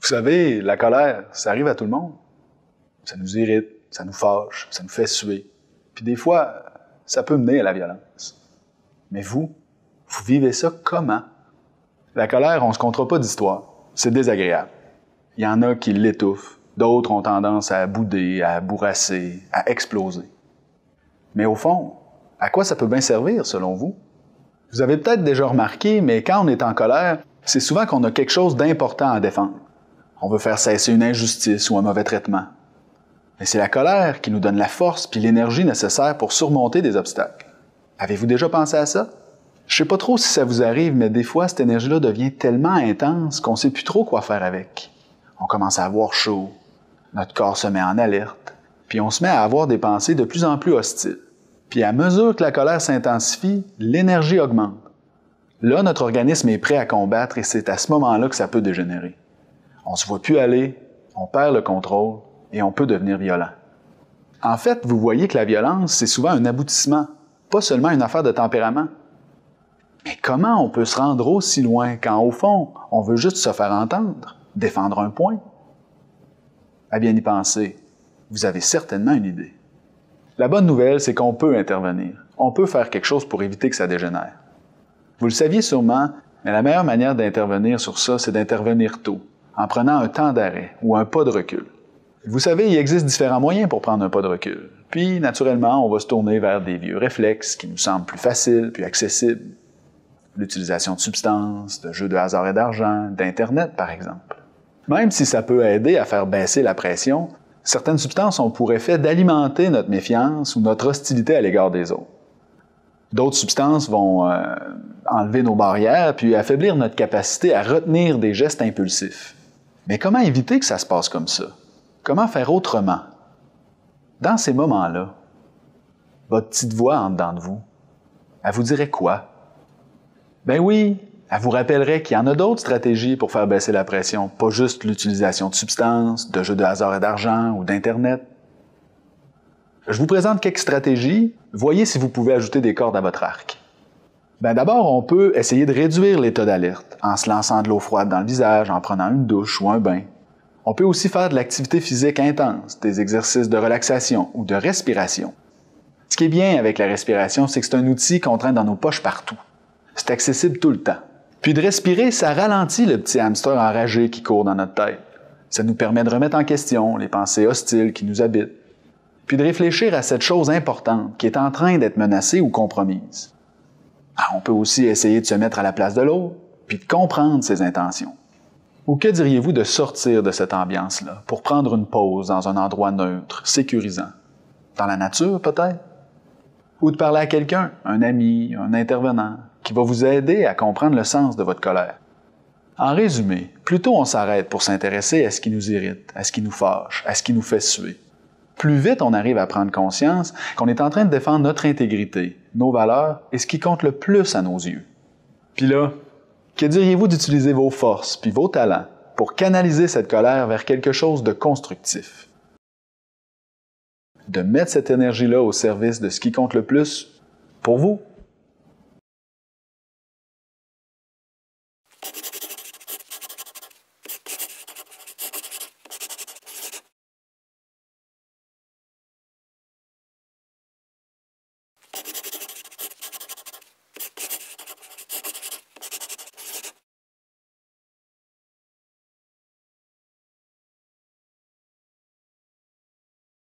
Vous savez, la colère, ça arrive à tout le monde. Ça nous irrite, ça nous fâche, ça nous fait suer. Puis des fois, ça peut mener à la violence. Mais vous vivez ça comment? La colère, on se contera pas d'histoire. C'est désagréable. Il y en a qui l'étouffent, d'autres ont tendance à bouder, à bourrasser, à exploser. Mais au fond, à quoi ça peut bien servir, selon vous? Vous avez peut-être déjà remarqué, mais quand on est en colère, c'est souvent qu'on a quelque chose d'important à défendre. On veut faire cesser une injustice ou un mauvais traitement. Mais c'est la colère qui nous donne la force puis l'énergie nécessaire pour surmonter des obstacles. Avez-vous déjà pensé à ça? Je sais pas trop si ça vous arrive, mais des fois, cette énergie-là devient tellement intense qu'on sait plus trop quoi faire avec. On commence à avoir chaud, notre corps se met en alerte, puis on se met à avoir des pensées de plus en plus hostiles. Puis à mesure que la colère s'intensifie, l'énergie augmente. Là, notre organisme est prêt à combattre et c'est à ce moment-là que ça peut dégénérer. On se voit plus aller, on perd le contrôle et on peut devenir violent. En fait, vous voyez que la violence, c'est souvent un aboutissement, pas seulement une affaire de tempérament. Mais comment on peut se rendre aussi loin quand, au fond, on veut juste se faire entendre, défendre un point? À bien y penser, vous avez certainement une idée. La bonne nouvelle, c'est qu'on peut intervenir. On peut faire quelque chose pour éviter que ça dégénère. Vous le saviez sûrement, mais la meilleure manière d'intervenir sur ça, c'est d'intervenir tôt, en prenant un temps d'arrêt ou un pas de recul. Vous savez, il existe différents moyens pour prendre un pas de recul. Puis, naturellement, on va se tourner vers des vieux réflexes qui nous semblent plus faciles, plus accessibles. L'utilisation de substances, de jeux de hasard et d'argent, d'Internet, par exemple. Même si ça peut aider à faire baisser la pression, certaines substances ont pour effet d'alimenter notre méfiance ou notre hostilité à l'égard des autres. D'autres substances vont enlever nos barrières puis affaiblir notre capacité à retenir des gestes impulsifs. Mais comment éviter que ça se passe comme ça? Comment faire autrement? Dans ces moments-là, votre petite voix en dedans de vous, elle vous dirait quoi? Ben oui, elle vous rappellerait qu'il y en a d'autres stratégies pour faire baisser la pression, pas juste l'utilisation de substances, de jeux de hasard et d'argent ou d'Internet. Je vous présente quelques stratégies, voyez si vous pouvez ajouter des cordes à votre arc. Ben d'abord, on peut essayer de réduire l'état d'alerte en se lançant de l'eau froide dans le visage, en prenant une douche ou un bain. On peut aussi faire de l'activité physique intense, des exercices de relaxation ou de respiration. Ce qui est bien avec la respiration, c'est que c'est un outil qu'on traîne dans nos poches partout. C'est accessible tout le temps. Puis de respirer, ça ralentit le petit hamster enragé qui court dans notre tête. Ça nous permet de remettre en question les pensées hostiles qui nous habitent. Puis de réfléchir à cette chose importante qui est en train d'être menacée ou compromise. On peut aussi essayer de se mettre à la place de l'autre, puis de comprendre ses intentions. Ou que diriez-vous de sortir de cette ambiance-là pour prendre une pause dans un endroit neutre, sécurisant? Dans la nature, peut-être? Ou de parler à quelqu'un, un ami, un intervenant, qui va vous aider à comprendre le sens de votre colère. En résumé, plus tôt on s'arrête pour s'intéresser à ce qui nous irrite, à ce qui nous fâche, à ce qui nous fait suer, plus vite on arrive à prendre conscience qu'on est en train de défendre notre intégrité, nos valeurs et ce qui compte le plus à nos yeux. Puis là, que diriez-vous d'utiliser vos forces puis vos talents pour canaliser cette colère vers quelque chose de constructif? De mettre cette énergie-là au service de ce qui compte le plus pour vous.